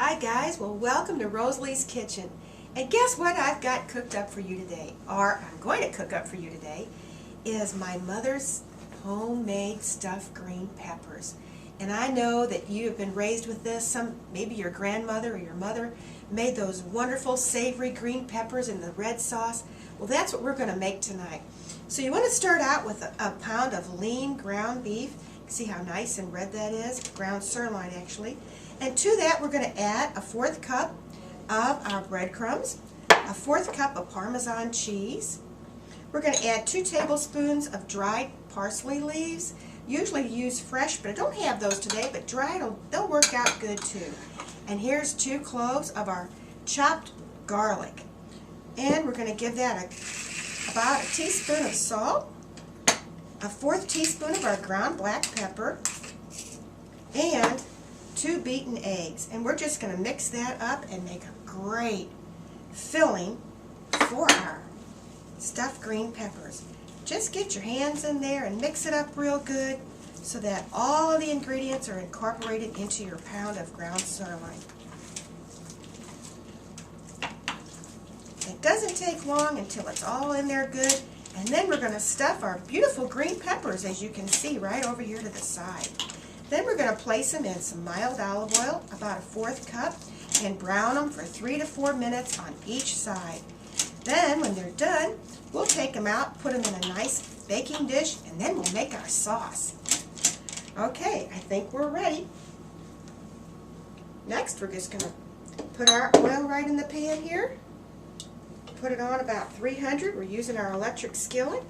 Hi guys, well welcome to Rosalie's Kitchen. And guess what I've got cooked up for you today, or I'm going to cook up for you today, is my mother's homemade stuffed green peppers. And I know that you have been raised with this. Maybe your grandmother or your mother made those wonderful savory green peppers in the red sauce. Well, that's what we're going to make tonight. So you want to start out with a pound of lean ground beef. See how nice and red that is? Ground sirloin, actually. And to that, we're going to add a 1/4 cup of our breadcrumbs, a 1/4 cup of Parmesan cheese. We're going to add 2 tablespoons of dried parsley leaves. Usually use fresh, but I don't have those today, but dried, they'll work out good too. And here's 2 cloves of our chopped garlic. And we're going to give that about a teaspoon of salt, a 1/4 teaspoon of our ground black pepper, and 2 beaten eggs. And we're just going to mix that up and make a great filling for our stuffed green peppers. Just get your hands in there and mix it up real good so that all of the ingredients are incorporated into your pound of ground sirloin. It doesn't take long until it's all in there good, and then we're going to stuff our beautiful green peppers, as you can see right over here to the side. Then we're going to place them in some mild olive oil, about a 1/4 cup, and brown them for 3 to 4 minutes on each side. Then when they're done, we'll take them out, put them in a nice baking dish, and then we'll make our sauce. Okay, I think we're ready. Next, we're just going to put our oil right in the pan here. Put it on about 300. We're using our electric skillet.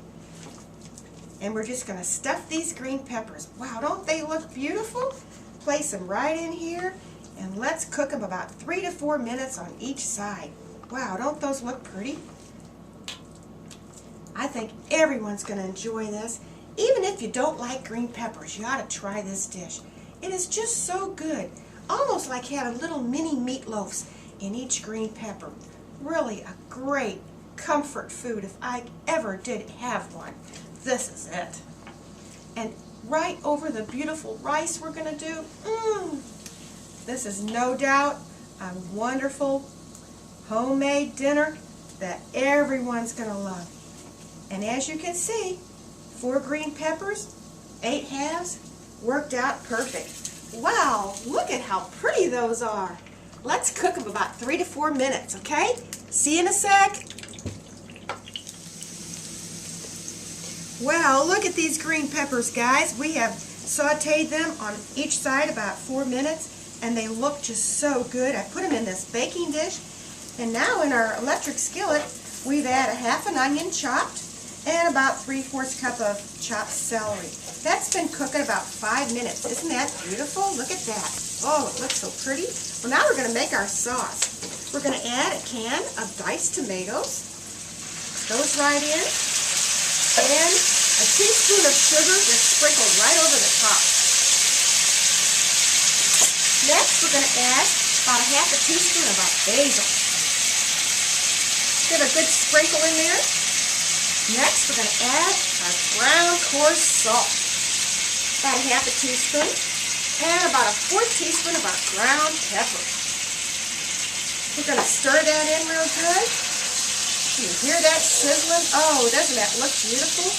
And we're just going to stuff these green peppers. Wow, don't they look beautiful? Place them right in here, and let's cook them about 3 to 4 minutes on each side. Wow, don't those look pretty? I think everyone's going to enjoy this. Even if you don't like green peppers, you ought to try this dish. It is just so good. Almost like having little mini meatloaves in each green pepper. Really a great comfort food if I ever did have one. This is it. And right over the beautiful rice we're going to do, this is no doubt a wonderful homemade dinner that everyone's going to love. And as you can see, 4 green peppers, 8 halves, worked out perfect. Wow, look at how pretty those are. Let's cook them about 3 to 4 minutes, okay? See you in a sec. Well, look at these green peppers, guys. We have sauteed them on each side about 4 minutes, and they look just so good. I put them in this baking dish, and now in our electric skillet, we've added 1/2 an onion chopped and about 3/4 cup of chopped celery. That's been cooking about 5 minutes. Isn't that beautiful? Look at that. Oh, it looks so pretty. Well, now we're going to make our sauce. We're going to add a can of diced tomatoes. Those right in. And a teaspoon of sugar just sprinkled right over the top. Next, we're going to add about a 1/2 teaspoon of our basil. Give a good sprinkle in there. Next, we're going to add our ground coarse salt. About a 1/2 teaspoon. And about a 1/4 teaspoon of our ground pepper. We're going to stir that in real good. You hear that sizzling? Oh, doesn't that look beautiful?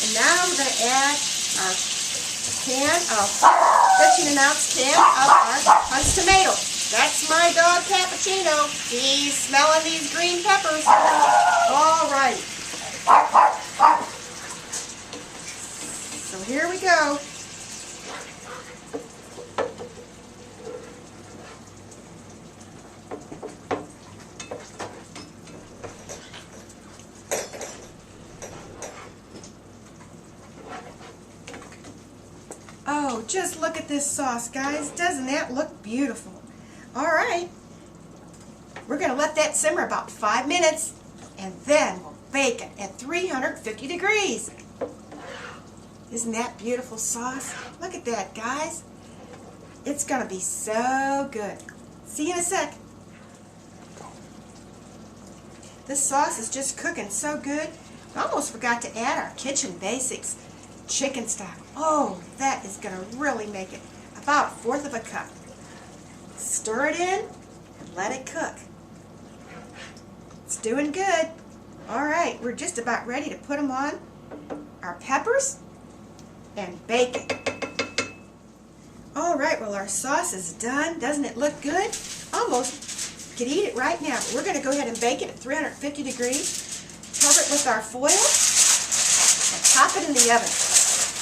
And now we're going to add our 15-ounce can of our punched tomato. That's my dog Cappuccino. He's smelling these green peppers. All right. So here we go. Oh, just look at this sauce, guys. Doesn't that look beautiful? All right. We're going to let that simmer about 5 minutes, and then we'll bake it at 350 degrees. Isn't that beautiful sauce? Look at that, guys. It's going to be so good. See you in a sec. This sauce is just cooking so good. I almost forgot to add our kitchen basics. Chicken stock. Oh, that is going to really make it. About 1/4 cup. Stir it in and let it cook. It's doing good. All right, we're just about ready to put them on our peppers and bake it. All right, well, our sauce is done. Doesn't it look good? Almost could eat it right now, but we're going to go ahead and bake it at 350 degrees. Cover it with our foil and pop it in the oven.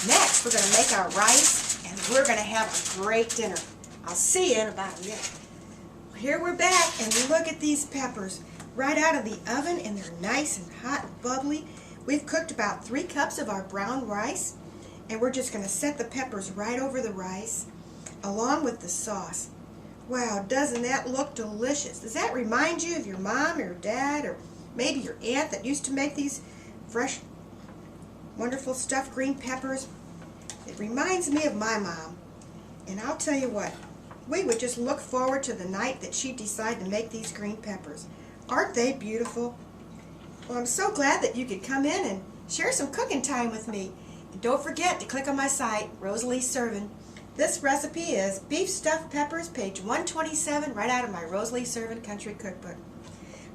Next, we're going to make our rice, and we're going to have a great dinner. I'll see you in about a minute. Here we're back, and look at these peppers right out of the oven, and they're nice and hot and bubbly. We've cooked about 3 cups of our brown rice, and we're just going to set the peppers right over the rice along with the sauce. Wow, doesn't that look delicious? Does that remind you of your mom or your dad or maybe your aunt that used to make these fresh, wonderful stuffed green peppers? It reminds me of my mom. And I'll tell you what, we would just look forward to the night that she'd decide to make these green peppers. Aren't they beautiful? Well, I'm so glad that you could come in and share some cooking time with me. And don't forget to click on my site, Rosalie Servin. This recipe is beef stuffed peppers, page 127, right out of my Rosalie Servin Country Cookbook.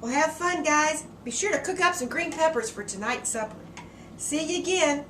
Well, have fun, guys. Be sure to cook up some green peppers for tonight's supper. See you again.